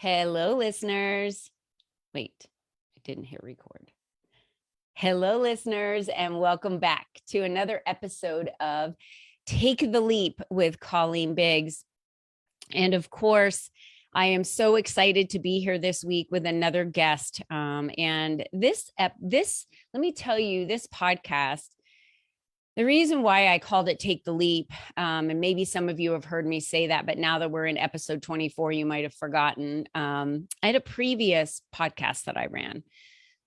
Hello, listeners. Wait, I didn't hit record. Hello, listeners, and welcome back to another episode of Take the Leap with Colleen Biggs. And of course, I am so excited to be here this week with another guest. And this, let me tell you, this podcast, the reason why I called it Take the Leap, and maybe some of you have heard me say that, but now that we're in episode 24, you might have forgotten. I had a previous podcast that I ran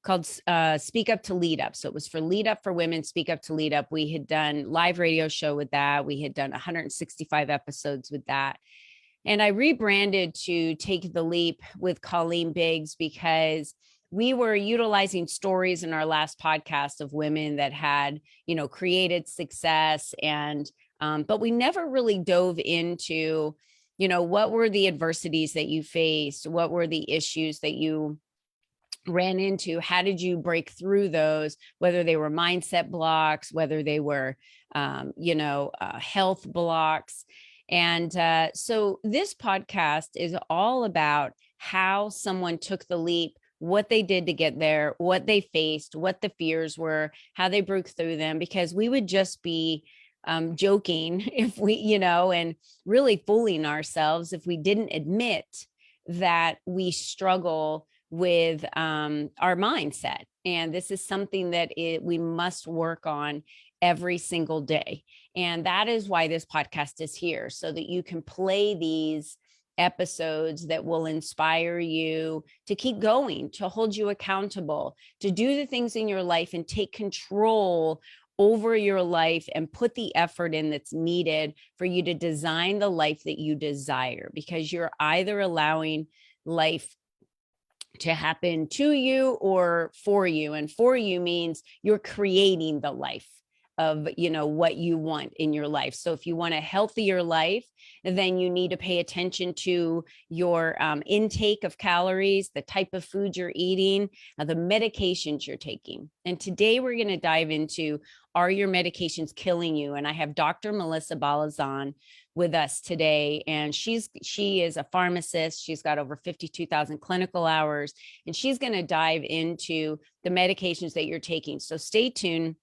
called Speak Up to Lead Up. So it was for Lead Up for Women, Speak Up to Lead Up. We had done live radio show with that. We had done 165 episodes with that. And I rebranded to Take the Leap with Colleen Biggs because we were utilizing stories in our last podcast of women that had, created success. And, but we never really dove into, what were the adversities that you faced? What were the issues that you ran into? How did you break through those, whether they were mindset blocks, whether they were, health blocks. And so this podcast is all about how someone took the leap, what they did to get there, what they faced, what the fears were, how they broke through them, because we would just be joking if we, and really fooling ourselves if we didn't admit that we struggle with our mindset. And this is something that we must work on every single day. And that is why this podcast is here, so that you can play these episodes that will inspire you to keep going, to hold you accountable, to do the things in your life and take control over your life and put the effort in that's needed for you to design the life that you desire, because you're either allowing life to happen to you or for you. And for you means you're creating the life of, what you want in your life. So if you want a healthier life, then you need to pay attention to your intake of calories, the type of food you're eating, the medications you're taking. And today we're going to dive into, are your medications killing you? And I have Dr. Melissa Balizan with us today. And she is a pharmacist. She's got over 52,000 clinical hours, and she's going to dive into the medications that you're taking. So stay tuned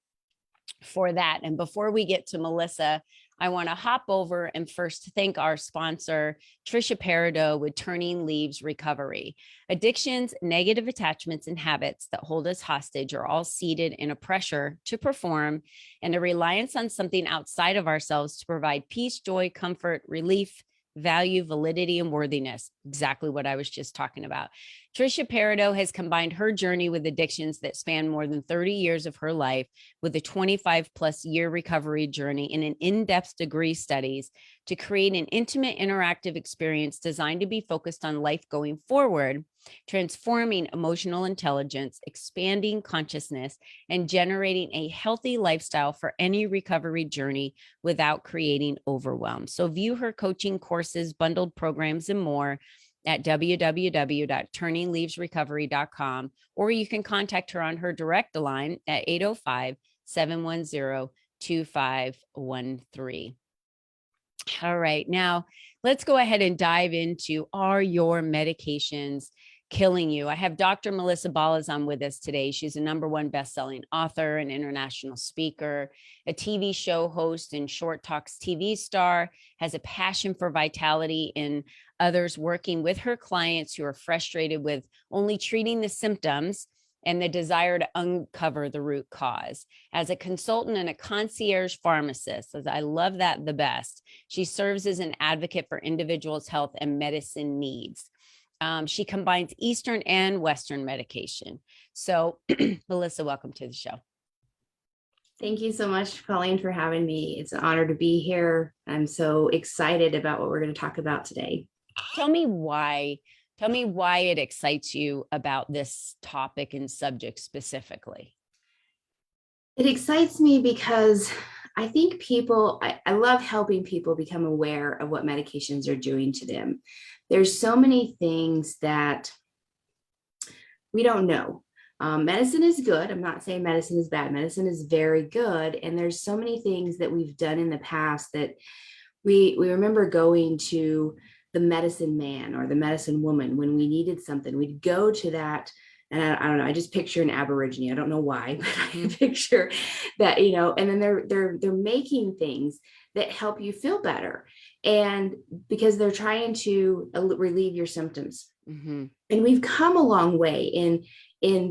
for that. And before we get to Melissa, I want to hop over and first thank our sponsor, Trisha Peridot with Turning Leaves Recovery. Addictions, negative attachments, and habits that hold us hostage are all seated in a pressure to perform and a reliance on something outside of ourselves to provide peace, joy, comfort, relief, value, validity, and worthiness. Exactly what I was just talking about. Trisha Peridot has combined her journey with addictions that span more than 30 years of her life with a 25 plus year recovery journey in an in-depth degree studies to create an intimate, interactive experience designed to be focused on life going forward, transforming emotional intelligence, expanding consciousness, and generating a healthy lifestyle for any recovery journey without creating overwhelm. So view her coaching courses, bundled programs, and more at www.turningleavesrecovery.com, or you can contact her on her direct line at 805-710-2513. All right, now let's go ahead and dive into, are your medications killing you? I have Dr. Melissa Balizan with us today. She's a #1 best-selling author, an international speaker, a TV show host and Short Talks TV star, has a passion for vitality in others, working with her clients who are frustrated with only treating the symptoms and the desire to uncover the root cause. As a consultant and a concierge pharmacist, as I love that the best, she serves as an advocate for individuals' health and medicine needs. She combines Eastern and Western medication. So Melissa, welcome to the show. Thank you so much, Colleen, for having me. It's an honor to be here. I'm so excited about what we're going to talk about today. Tell me why it excites you about this topic and subject specifically. It excites me because I think I love helping people become aware of what medications are doing to them. There's so many things that we don't know. Medicine is good. I'm not saying medicine is bad. Medicine is very good. And there's so many things that we've done in the past that we remember going to the medicine man or the medicine woman. When we needed something, we'd go to that. And I don't know, I just picture an Aborigine. I don't know why, but I picture that, you know, and then they're making things that help you feel better. And because they're trying to relieve your symptoms. Mm-hmm. And we've come a long way in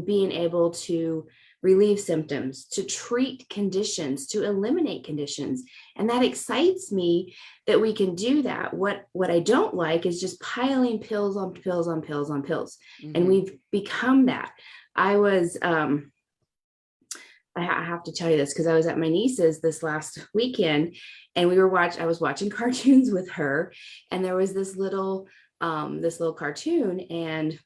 being able to relieve symptoms, to treat conditions, to eliminate conditions. And that excites me that we can do that. What I don't like is just piling pills on pills on pills on pills. Mm-hmm. And we've become that. I was, I have to tell you this because I was at my niece's this last weekend, and I was watching cartoons with her, and there was this little cartoon, and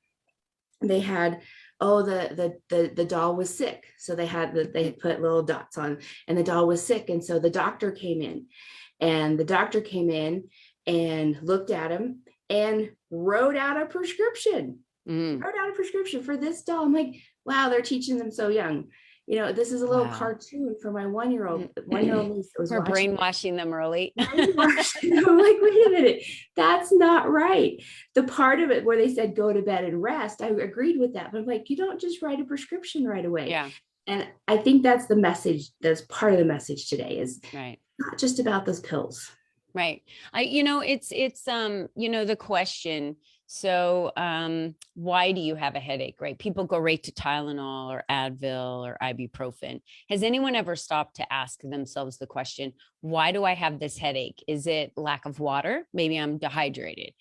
they had, the doll was sick. So they had put little dots on, and the doll was sick. And so the doctor came in and looked at him and wrote out a prescription for this doll. I'm like, wow, they're teaching them so young. You know, this is a little cartoon for my one-year-old niece that was We're watching. brainwashing them early. I'm like, wait a minute, that's not right. The part of it where they said go to bed and rest, I agreed with that, but I'm like, you don't just write a prescription right away. Yeah. And I think that's the message. That's part of the message today, is right. Not just about those pills. Right. It's the question. So, why do you have a headache, right? People go right to Tylenol or Advil or ibuprofen. Has anyone ever stopped to ask themselves the question, why do I have this headache? Is it lack of water? Maybe I'm dehydrated.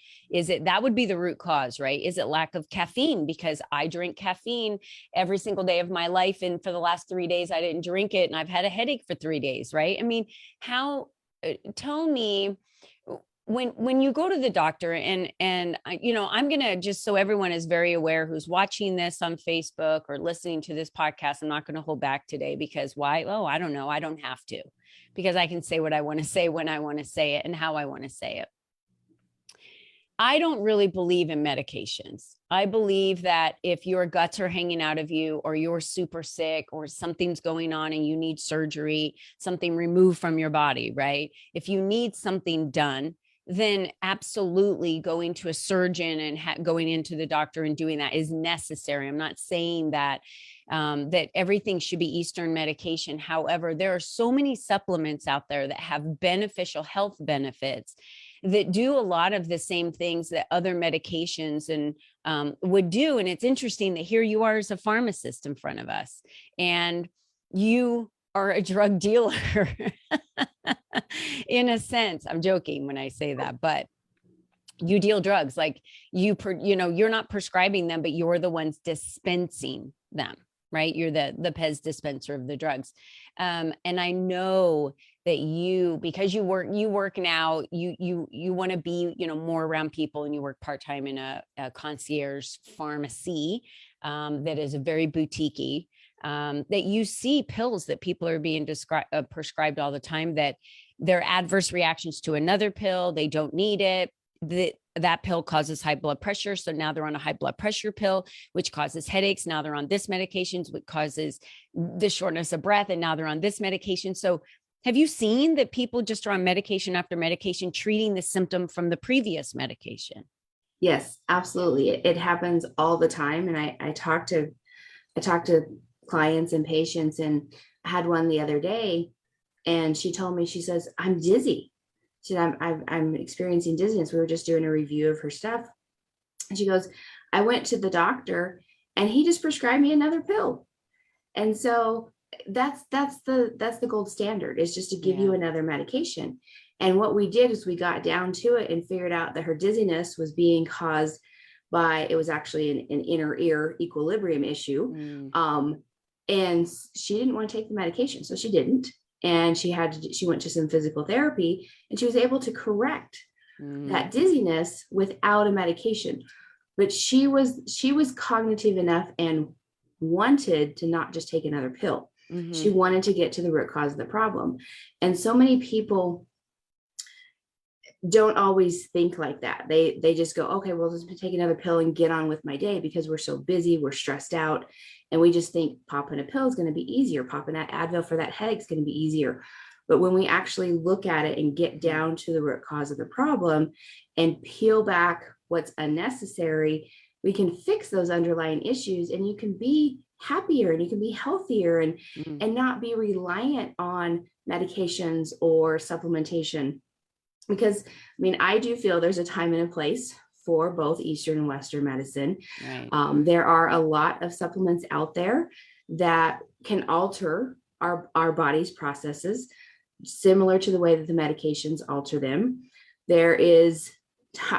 That would be the root cause, right? Is it lack of caffeine? Because I drink caffeine every single day of my life. And for the last 3 days, I didn't drink it. And I've had a headache for 3 days, right? I mean, tell me, when you go to the doctor, and I'm going to, just so everyone is very aware who's watching this on Facebook or listening to this podcast, I'm not going to hold back today, because why? Oh, I don't know. I don't have to, because I can say what I want to say when I want to say it and how I want to say it. I don't really believe in medications. I believe that if your guts are hanging out of you, or you're super sick, or something's going on and you need surgery, something removed from your body, right? If you need something done, then absolutely going to a surgeon and going into the doctor and doing that is necessary. I'm not saying that that everything should be Eastern medication. However, there are so many supplements out there that have beneficial health benefits that do a lot of the same things that other medications would do. And it's interesting that here you are as a pharmacist in front of us, and you are a drug dealer in a sense. I'm joking when I say that, but you deal drugs. Like you're not prescribing them, but you're the ones dispensing them, right? You're the Pez dispenser of the drugs. And I know that because you work now, you want to be, more around people, and you work part-time in a concierge pharmacy that is a very boutique-y, that you see pills that people are being prescribed all the time, that they're adverse reactions to another pill. They don't need it. That pill causes high blood pressure. So now they're on a high blood pressure pill, which causes headaches. Now they're on this medication, which causes the shortness of breath. And now they're on this medication. So have you seen that people just are on medication after medication, treating the symptom from the previous medication? Yes, absolutely. It happens all the time. And I talk to clients and patients, and I had one the other day, and she told me, she says, I'm dizzy. She said, I'm experiencing dizziness. We were just doing a review of her stuff. And she goes, I went to the doctor and he just prescribed me another pill. And so that's the gold standard, is just to give you another medication. And what we did is we got down to it and figured out that her dizziness was being caused by, it was actually an inner ear equilibrium issue. And she didn't want to take the medication, so she didn't. And she went to some physical therapy, and she was able to correct that dizziness without a medication. But she was cognitive enough and wanted to not just take another pill. She wanted to get to the root cause of the problem. And so many people don't always think like that. They just go, okay, well, let's take another pill and get on with my day, because we're so busy, we're stressed out. And we just think popping a pill is going to be easier. Popping that Advil for that headache is going to be easier. But when we actually look at it and get down to the root cause of the problem and peel back what's unnecessary, we can fix those underlying issues, and you can be happier and you can be healthier and not be reliant on medications or supplementation. Because I do feel there's a time and a place for both Eastern and Western medicine. Right. There are a lot of supplements out there that can alter our body's processes, similar to the way that the medications alter them. There is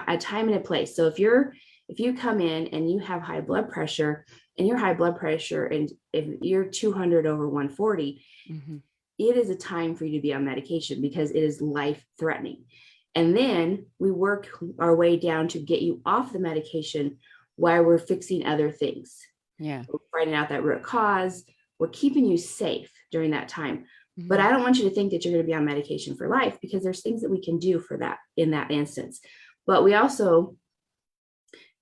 a time and a place. So if you come in and you have high blood pressure, and your high blood pressure, and if you're 200 over 140, it is a time for you to be on medication because it is life threatening. And then we work our way down to get you off the medication while we're fixing other things. Yeah. We're finding out that root cause. We're keeping you safe during that time. But I don't want you to think that you're going to be on medication for life, because there's things that we can do for that in that instance. But we also,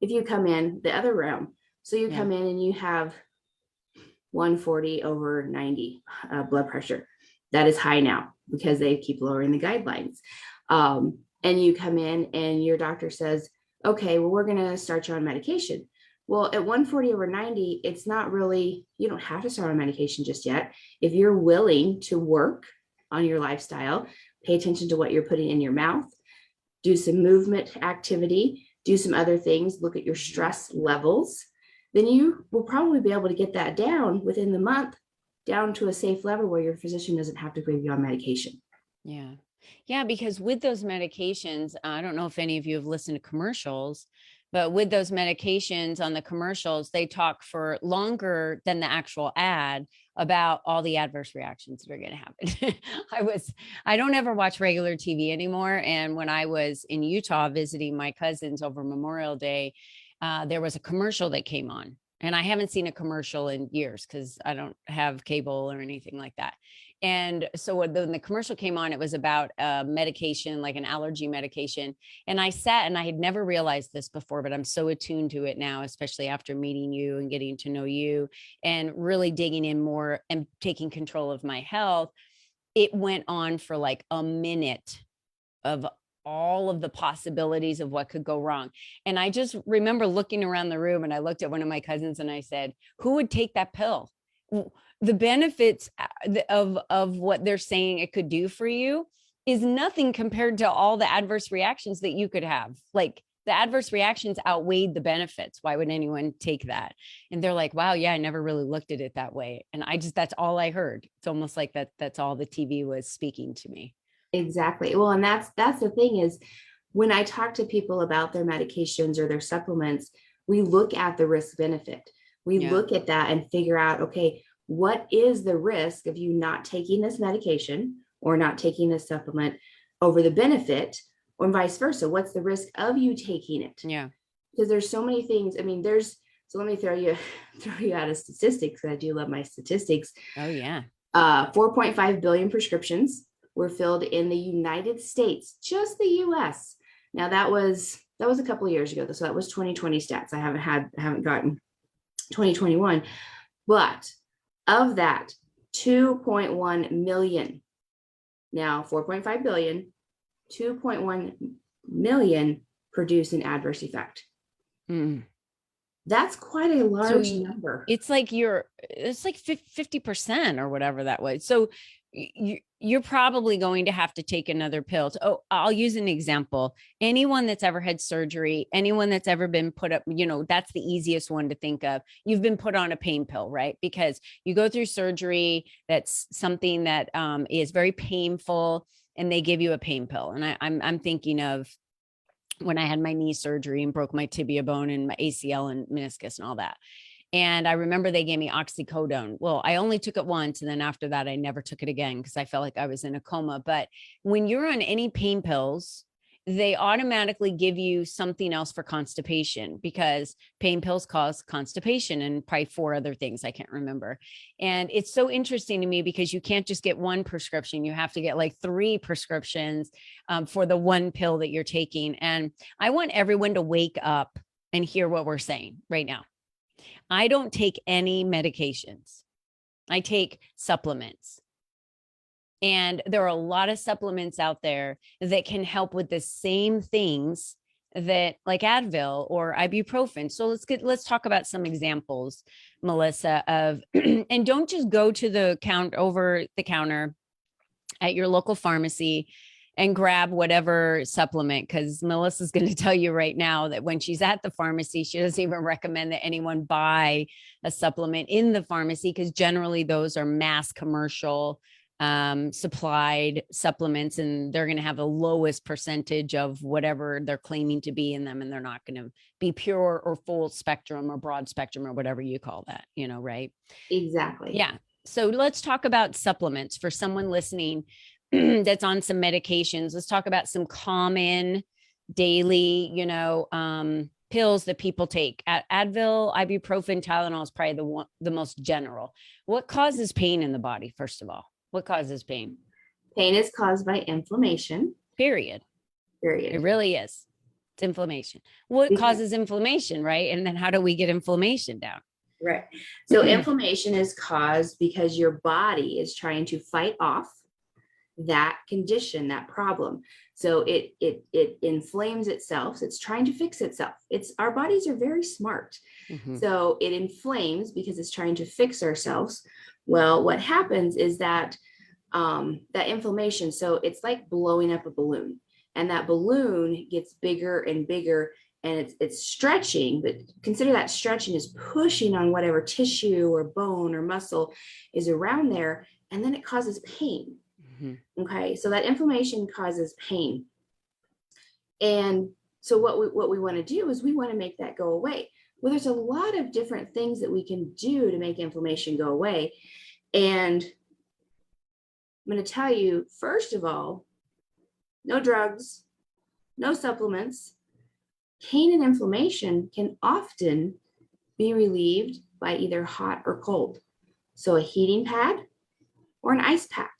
if you come in the other realm, so you come in and you have 140 over 90 blood pressure. That is high now because they keep lowering the guidelines. And you come in and your doctor says, okay, well, we're going to start you on medication. Well, at 140 over 90, it's not really, you don't have to start on medication just yet. If you're willing to work on your lifestyle, pay attention to what you're putting in your mouth, do some movement activity, do some other things, look at your stress levels, then you will probably be able to get that down within the month, down to a safe level where your physician doesn't have to give you on medication. Yeah. Yeah. Because with those medications, I don't know if any of you have listened to commercials, but with those medications on the commercials, they talk for longer than the actual ad about all the adverse reactions that are going to happen. I don't ever watch regular TV anymore. And when I was in Utah visiting my cousins over Memorial Day, there was a commercial that came on, and I haven't seen a commercial in years because I don't have cable or anything like that. And so when the commercial came on, it was about a medication, like an allergy medication. And I sat, and I had never realized this before, but I'm so attuned to it now, especially after meeting you and getting to know you and really digging in more and taking control of my health. It went on for like a minute of all of the possibilities of what could go wrong. And I just remember looking around the room, and I looked at one of my cousins and I said, who would take that pill? The benefits of what they're saying it could do for you is nothing compared to all the adverse reactions that you could have. Like, the adverse reactions outweighed the benefits. Why would anyone take that? And they're like, wow, yeah, I never really looked at it that way. And that's all I heard. It's almost like that's all the TV was speaking to me. Exactly. Well, and that's the thing is, when I talk to people about their medications or their supplements, we look at the risk benefit. We look at that and figure out, okay, what is the risk of you not taking this medication or not taking this supplement over the benefit, or vice versa? What's the risk of you taking it? Yeah. Because there's so many things. So let me throw you out of statistics, because I do love my statistics. Oh yeah. 4.5 billion prescriptions were filled in the United States, just the US. Now that was a couple of years ago. So that was 2020 stats. I haven't gotten 2021, but of that, 2.1 million, now 4.5 billion, 2.1 million produce an adverse effect. That's quite a large number. It's like 50% or whatever that was. So you're probably going to have to take another pill. I'll use an example. Anyone that's ever had surgery, anyone that's ever been put up, that's the easiest one to think of. You've been put on a pain pill, right? Because you go through surgery. That's something that is very painful, and they give you a pain pill. And I'm thinking of when I had my knee surgery and broke my tibia bone and my ACL and meniscus and all that. And I remember they gave me oxycodone. Well, I only took it once. And then after that, I never took it again because I felt like I was in a coma. But when you're on any pain pills, they automatically give you something else for constipation, because pain pills cause constipation and probably 4 other things. I can't remember. And it's so interesting to me because you can't just get one prescription. You have to get like 3 prescriptions for the one pill that you're taking. And I want everyone to wake up and hear what we're saying right now. I don't take any medications. I take supplements. And there are a lot of supplements out there that can help with the same things that like Advil or ibuprofen. So let's talk about some examples, Melissa, of and don't just go to the over the counter at your local pharmacy and grab whatever supplement, because Melissa's going to tell you right now that when she's at the pharmacy, she doesn't even recommend that anyone buy a supplement in the pharmacy, because generally those are mass commercial supplied supplements, and they're going to have the lowest percentage of whatever they're claiming to be in them, and they're not going to be pure or full spectrum or broad spectrum or whatever you call that, right? Exactly. Yeah. So let's talk about supplements for someone listening that's on some medications. Let's talk about some common daily, pills that people take. Advil, ibuprofen, Tylenol is probably the most general. What causes pain in the body, first of all? What causes pain? Pain is caused by inflammation. Period. It really is. It's inflammation. What causes inflammation, right? And then how do we get inflammation down? Right. So inflammation is caused because your body is trying to fight off that condition, that problem. So it inflames itself. It's trying to fix itself. Our bodies are very smart. Mm-hmm. So it inflames because it's trying to fix ourselves. Well, what happens is that that inflammation, so it's like blowing up a balloon, and that balloon gets bigger and bigger, and it's stretching, but consider that stretching is pushing on whatever tissue or bone or muscle is around there, and then it causes pain. Mm-hmm. Okay, so that inflammation causes pain. And so what we want to do is we want to make that go away. Well, there's a lot of different things that we can do to make inflammation go away. And I'm going to tell you, first of all, no drugs, no supplements. Pain and inflammation can often be relieved by either hot or cold. So a heating pad or an ice pack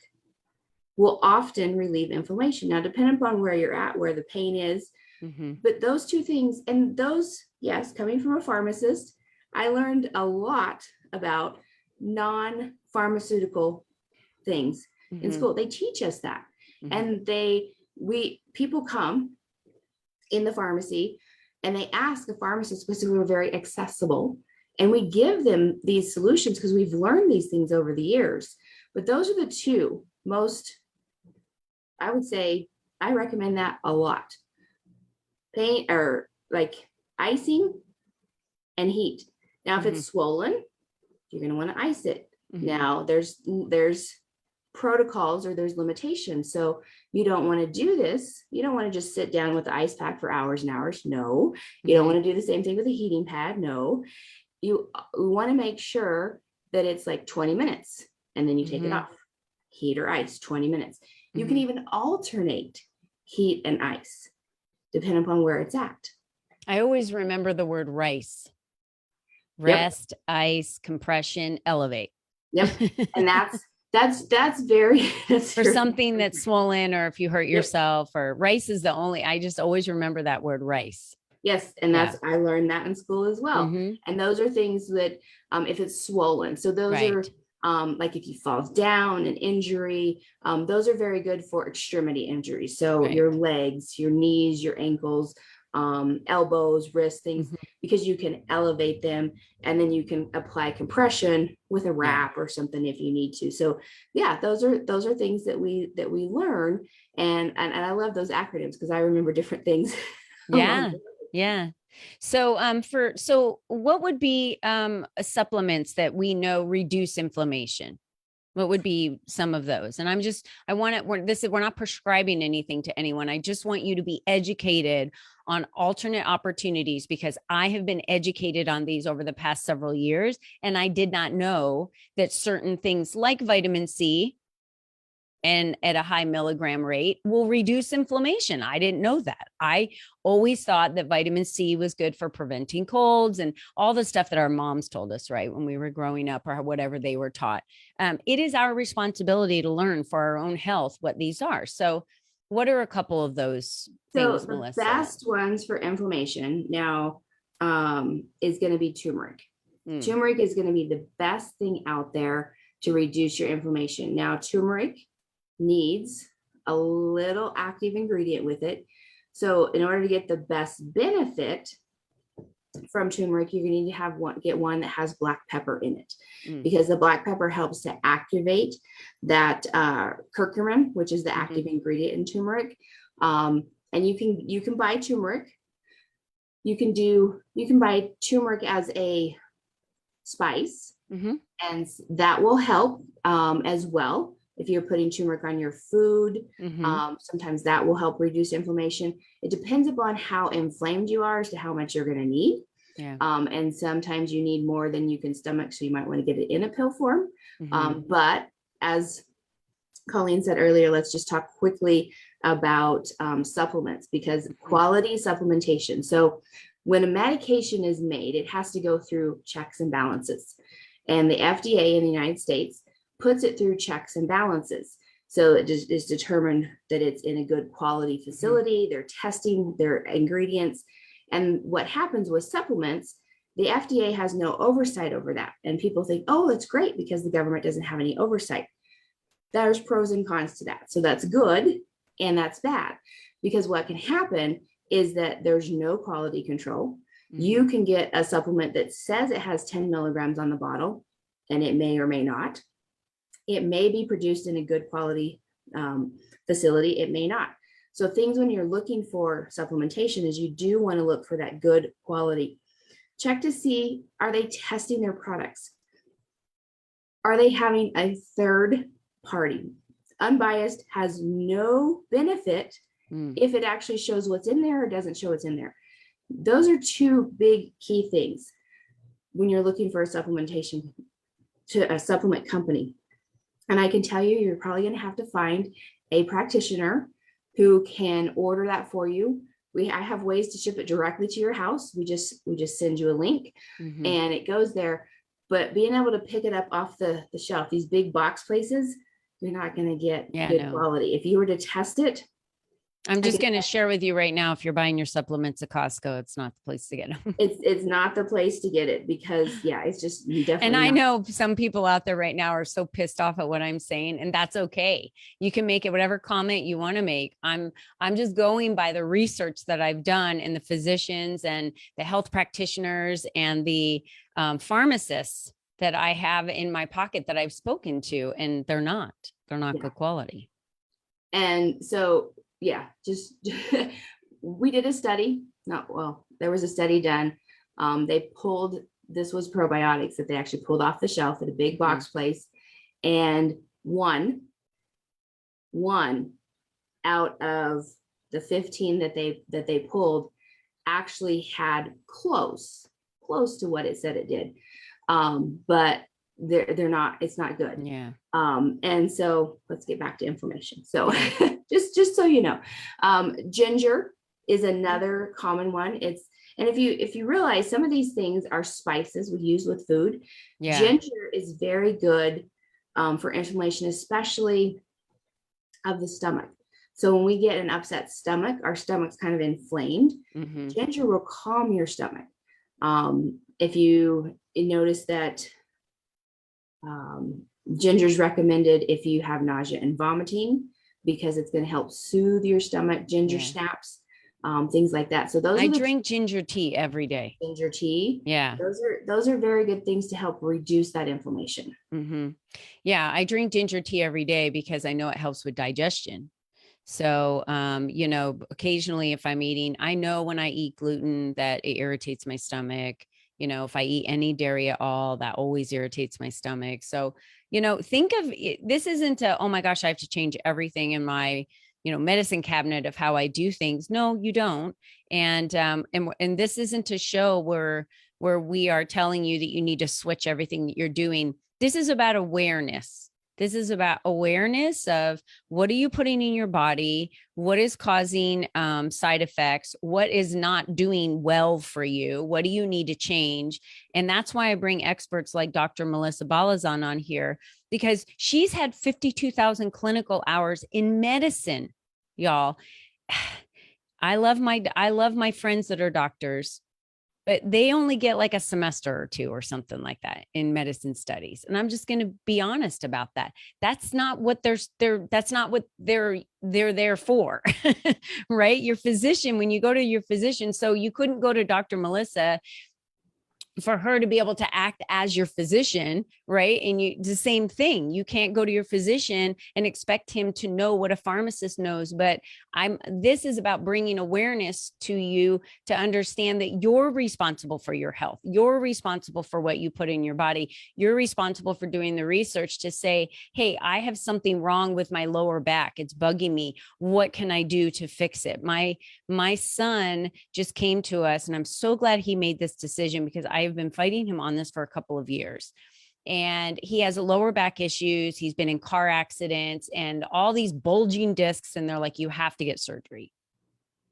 will often relieve inflammation. Now, depending upon where you're at, where the pain is, mm-hmm. But those two things, and those, yes, coming from a pharmacist, I learned a lot about non-pharmaceutical things mm-hmm. in school. They teach us that. Mm-hmm. And people come in the pharmacy and they ask the pharmacist, because we're very accessible, and we give them these solutions because we've learned these things over the years. But those are the two most, I would say, I recommend that a lot. Pain, or like icing and heat. Now, if mm-hmm. it's swollen, you're going to want to ice it. Mm-hmm. Now, there's protocols, or there's limitations. So you don't want to do this. You don't want to just sit down with the ice pack for hours and hours. No. You mm-hmm. don't want to do the same thing with a heating pad. No. You want to make sure that it's like 20 minutes, and then you take mm-hmm. it off. Heat or ice, 20 minutes. You mm-hmm. can even alternate heat and ice, depending upon where it's at. I always remember the word rice. Rest, yep. Ice, compression, elevate. Yep. And that's very for something that's swollen, or if you hurt yourself, or rice is the only, I just always remember that word rice. Yes. And I learned that in school as well. Mm-hmm. And those are things that, if it's swollen, so those right. are, like if you fall down, an injury, those are very good for extremity injuries. So right. your legs, your knees, your ankles, elbows, wrists, things, mm-hmm. because you can elevate them, and then you can apply compression with a wrap or something if you need to. So yeah, those are things that we learn, and I love those acronyms because I remember different things. Yeah. Yeah. So, what would be, supplements that we know reduce inflammation? What would be some of those? And we're not prescribing anything to anyone. I just want you to be educated on alternate opportunities, because I have been educated on these over the past several years. And I did not know that certain things like vitamin C, and at a high milligram rate, will reduce inflammation. I didn't know that. I always thought that vitamin C was good for preventing colds and all the stuff that our moms told us, right, when we were growing up, or whatever they were taught. It is our responsibility to learn for our own health what these are. So what are a couple of those things, Melissa? The best ones for inflammation now is going to be turmeric. Turmeric is going to be the best thing out there to reduce your inflammation. Now, turmeric needs a little active ingredient with it. So in order to get the best benefit from turmeric, you're going to need to get one that has black pepper in it, because the black pepper helps to activate that curcumin, which is the active ingredient in turmeric. And you can buy turmeric. You can buy turmeric as a spice, and that will help as well. If you're putting turmeric on your food, sometimes that will help reduce inflammation. It depends upon how inflamed you are as to how much you're going to need. Yeah. And sometimes you need more than you can stomach, so you might want to get it in a pill form. But as Colleen said earlier, let's just talk quickly about supplements, because quality supplementation. So when a medication is made, it has to go through checks and balances. And the FDA in the United States puts it through checks and balances. So it is determined that it's in a good quality facility. They're testing their ingredients. And what happens with supplements, the FDA has no oversight over that. And people think, oh, it's great because the government doesn't have any oversight. There's pros and cons to that. So that's good and that's bad, because what can happen is that there's no quality control. You can get a supplement that says it has 10 milligrams on the bottle, and it may or may not. It may be produced in a good quality facility. It may not. So things when you're looking for supplementation is you do want to look for that good quality. Check to see, are they testing their products? Are they having a third party? Unbiased, has no benefit if it actually shows what's in there or doesn't show what's in there. Those are two big key things when you're looking for a supplementation to a supplement company. And I can tell you, you're probably going to have to find a practitioner who can order that for you. I have ways to ship it directly to your house. We just send you a link and it goes there. But being able to pick it up off the shelf, these big box places, you're not going to get good quality. If you were to test it, I'm just going to share with you right now, if you're buying your supplements at Costco, it's not the place to get them. It's not the place to get it, because it's just definitely. And I know some people out there right now are so pissed off at what I'm saying, and that's okay. You can make it whatever comment you want to make. I'm just going by the research that I've done, and the physicians and the health practitioners and the pharmacists that I have in my pocket that I've spoken to, and they're not good quality. And so, just we did a study. There was a study done. This was probiotics that they actually pulled off the shelf at a big box place. And one out of the 15 that they pulled actually had close to what it said it did. But they're not, it's not good. Yeah. And so let's get back to inflammation. So just so you know, ginger is another common one. And if you realize some of these things are spices we use with food, ginger is very good for inflammation, especially of the stomach. So when we get an upset stomach, our stomach's kind of inflamed, ginger will calm your stomach. If you notice that ginger is recommended if you have nausea and vomiting, because it's going to help soothe your stomach. Ginger snaps, things like that. So I drink ginger tea every day. Ginger tea. Yeah. Those are very good things to help reduce that inflammation. Yeah. I drink ginger tea every day because I know it helps with digestion. So, occasionally if I'm eating, I know when I eat gluten that it irritates my stomach. If I eat any dairy at all, that always irritates my stomach. So, think of it, this isn't oh my gosh, I have to change everything in my, medicine cabinet of how I do things. No, you don't. And this isn't to show where we are telling you that you need to switch everything that you're doing. This is about awareness. This is about awareness of what are you putting in your body? What is causing side effects? What is not doing well for you? What do you need to change? And that's why I bring experts like Dr. Melissa Balizan on here, because she's had 52,000 clinical hours in medicine, y'all. I love my friends that are doctors. but they only get like a semester or two or something like that in medicine studies. And I'm just going to be honest about that. That's not what that's not what they're there for. Right? Your physician, when you go to your physician, so you couldn't go to Dr. Melissa for her to be able to act as your physician, right? And the same thing, you can't go to your physician and expect him to know what a pharmacist knows. But this is about bringing awareness to you to understand that you're responsible for your health. You're responsible for what you put in your body. You're responsible for doing the research to say, hey, I have something wrong with my lower back. It's bugging me. What can I do to fix it? My son just came to us, and I'm so glad he made this decision, because I have been fighting him on this for a couple of years. And he has lower back issues. He's been in car accidents and all these bulging discs. And they're like, you have to get surgery.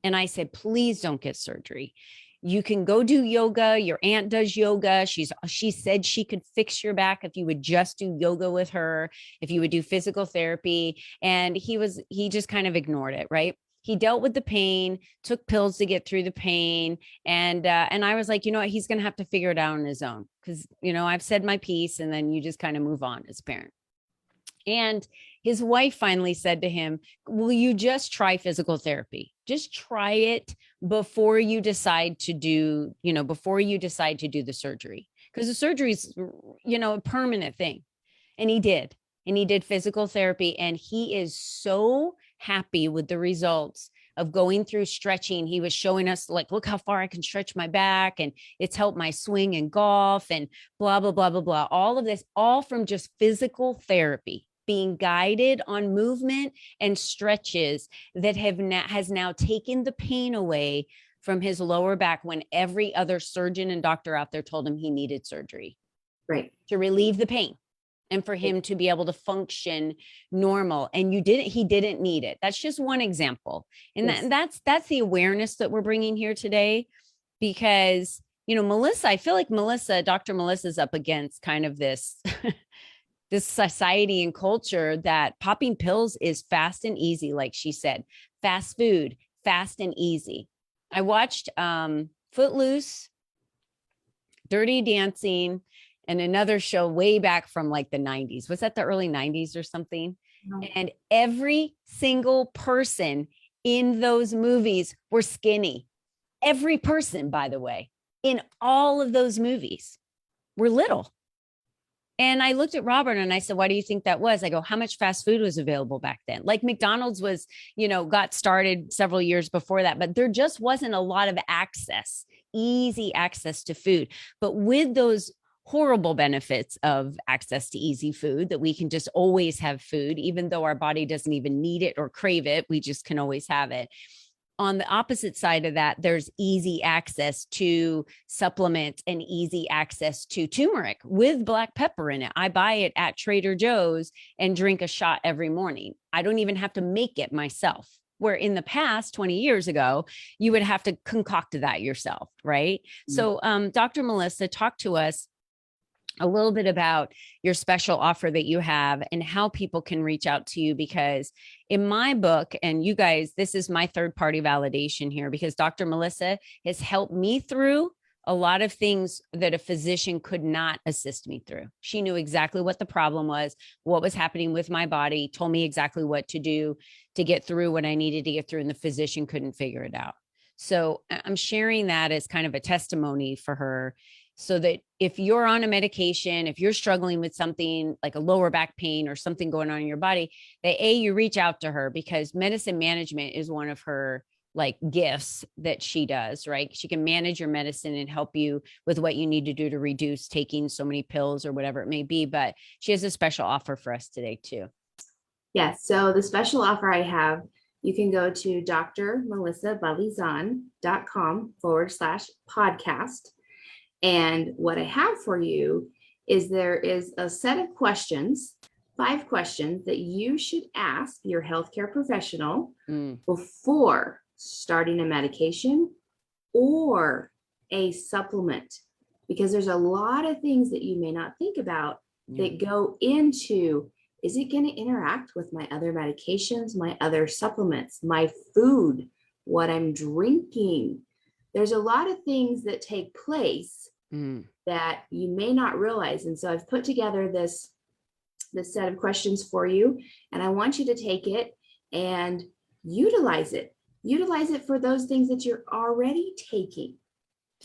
And I said, please don't get surgery. You can go do yoga. Your aunt does yoga. She said she could fix your back if you would just do yoga with her, if you would do physical therapy. And he just kind of ignored it, right? He dealt with the pain, took pills to get through the pain. And I was like, you know what? He's going to have to figure it out on his own, because, I've said my piece, and then you just kind of move on as a parent. And his wife finally said to him, will you just try physical therapy? Just try it before you decide to do, the surgery. Because the surgery is, a permanent thing. And he did. And he did physical therapy. And he is so happy with the results of going through stretching. He was showing us, like, look how far I can stretch my back. And it's helped my swing in golf and blah, blah, blah, blah, blah. All of this, all from just physical therapy, being guided on movement and stretches that has now taken the pain away from his lower back, when every other surgeon and doctor out there told him he needed surgery. Right. To relieve the pain and for him to be able to function normal. And he didn't need it. That's just one example. And yes. That's the awareness that we're bringing here today, because, Melissa, I feel like Dr. Melissa's up against kind of this, this society and culture that popping pills is fast and easy. Like she said, fast food, fast and easy. I watched Footloose, Dirty Dancing, and another show way back from like the 90s. Was that the early 90s or something? No. And every single person in those movies were skinny. Every person, by the way, in all of those movies were little. And I looked at Robert and I said, why do you think that was? I go, how much fast food was available back then? Like McDonald's was, got started several years before that, but there just wasn't a lot of easy access to food. But with those horrible benefits of access to easy food, that we can just always have food, even though our body doesn't even need it or crave it, we just can always have it. On the opposite side of that, there's easy access to supplements and easy access to turmeric with black pepper in it. I buy it at Trader Joe's and drink a shot every morning. I don't even have to make it myself. Where in the past, 20 years ago, you would have to concoct that yourself, right? Mm-hmm. So Dr. Melissa, talk to us a little bit about your special offer that you have and how people can reach out to you, because in my book, and you guys, this is my third party validation here, because Dr. Melissa has helped me through a lot of things that a physician could not assist me through. She knew exactly what the problem was, what was happening with my body, told me exactly what to do to get through what I needed to get through, and the physician couldn't figure it out. So I'm sharing that as kind of a testimony for her, so that if you're on a medication, if you're struggling with something like a lower back pain or something going on in your body, that you reach out to her, because medicine management is one of her like gifts that she does, right? She can manage your medicine and help you with what you need to do to reduce taking so many pills or whatever it may be. But she has a special offer for us today too. Yes. So the special offer I have, you can go to drmelissabalizan.com/podcast. And what I have for you is there is a set of questions, 5 questions that you should ask your healthcare professional before starting a medication or a supplement, because there's a lot of things that you may not think about that go into, is it going to interact with my other medications, my other supplements, my food, what I'm drinking? there's a lot of things that take place Mm. that you may not realize. And so I've put together this set of questions for you, and I want you to take it and utilize it. Utilize it for those things that you're already taking.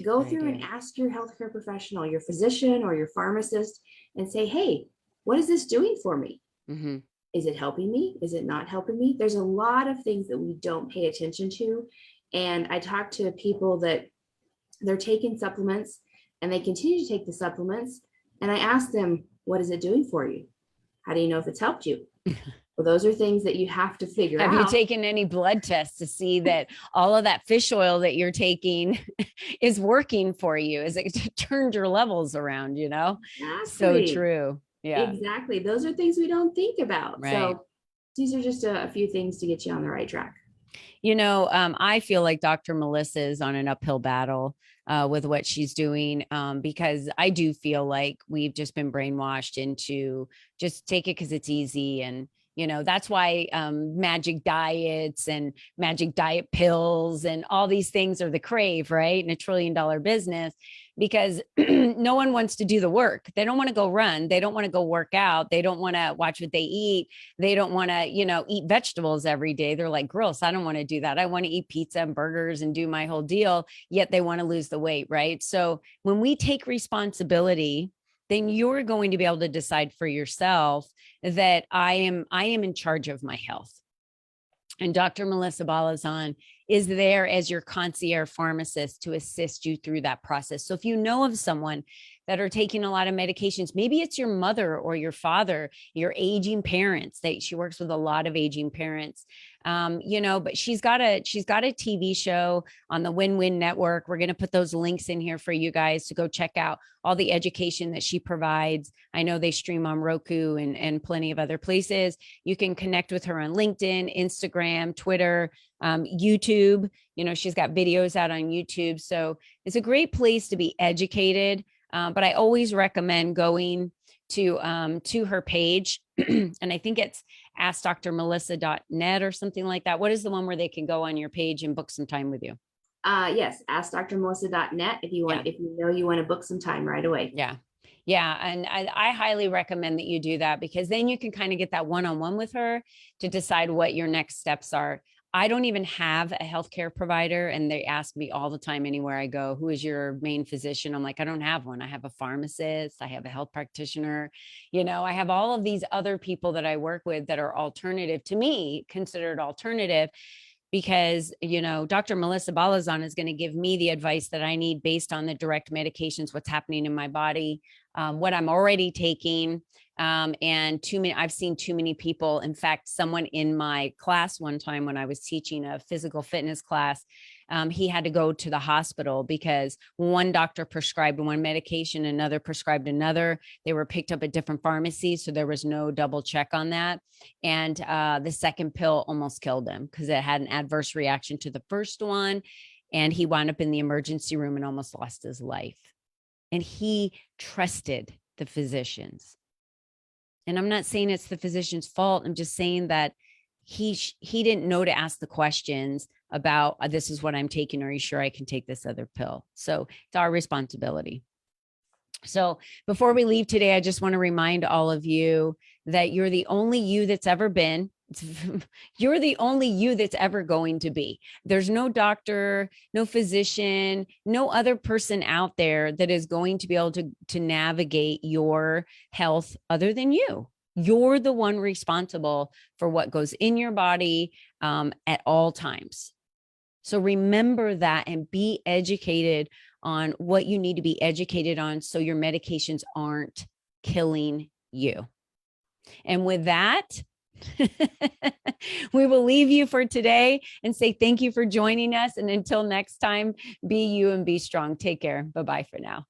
Go Good through idea. and ask your healthcare professional, your physician or your pharmacist, and say, hey, what is this doing for me? Mm-hmm. Is it helping me? Is it not helping me? There's a lot of things that we don't pay attention to. And I talk to people that they're taking supplements and they continue to take the supplements. And I ask them, what is it doing for you? How do you know if it's helped you? Well, those are things that you have to figure Have out. you taken any blood tests to see that all of that fish oil that you're taking is working for you? Is it turned your levels around, you know? So Exactly. true. Yeah. Exactly. Those are things we don't think about. Right. So these are just a few things to get you on the right track. I feel like Dr. Melissa is on an uphill battle with what she's doing because I do feel like we've just been brainwashed into just take it because it's easy. And, that's why magic diets and magic diet pills and all these things are the crave, right? In $1 trillion business, because no one wants to do the work. They don't want to go run. They don't want to go work out. They don't want to watch what they eat. They don't want to, eat vegetables every day. They're like, gross, I don't want to do that. I want to eat pizza and burgers and do my whole deal. Yet they want to lose the weight, right? So when we take responsibility, then you're going to be able to decide for yourself that I am in charge of my health. And Dr. Melissa Balizan is there as your concierge pharmacist to assist you through that process. So if you know of someone that are taking a lot of medications, maybe it's your mother or your father, your aging parents, that she works with a lot of aging parents. But she's got a TV show on the Win-Win Network. We're going to put those links in here for you guys to go check out all the education that she provides. I know they stream on Roku and plenty of other places. You can connect with her on LinkedIn, Instagram, Twitter, YouTube. She's got videos out on YouTube. So it's a great place to be educated. But I always recommend going to her page. And I think it's askdrmelissa.net or something like that. What is the one where they can go on your page and book some time with you? Yes, askdrmelissa.net if you want, if you want to book some time right away. Yeah. Yeah. And I highly recommend that you do that, because then you can kind of get that one-on-one with her to decide what your next steps are. I don't even have a healthcare provider, and they ask me all the time anywhere I go, who is your main physician? I'm like, I don't have one. I have a pharmacist. I have a health practitioner. I have all of these other people that I work with that are alternative to me, considered alternative, because Dr. Melissa Balizan is going to give me the advice that I need based on the direct medications, what's happening in my body, what I'm already taking. And I've seen too many people. In fact, someone in my class one time when I was teaching a physical fitness class, he had to go to the hospital because one doctor prescribed one medication, another prescribed another. They were picked up at different pharmacies, so there was no double check on that. And the second pill almost killed him because it had an adverse reaction to the first one. And he wound up in the emergency room and almost lost his life. And he trusted the physicians. And I'm not saying it's the physician's fault. I'm just saying that he didn't know to ask the questions about this is what I'm taking. Are you sure I can take this other pill? So it's our responsibility. So before we leave today, I just want to remind all of you that you're the only you that's ever been. You're the only you that's ever going to be. There's no doctor, no physician, no other person out there that is going to be able to navigate your health other than you. You're the one responsible for what goes in your body at all times. So remember that and be educated on what you need to be educated on so your medications aren't killing you. And with that, we will leave you for today and say thank you for joining us. And until next time, be you and be strong. Take care. Bye-bye for now.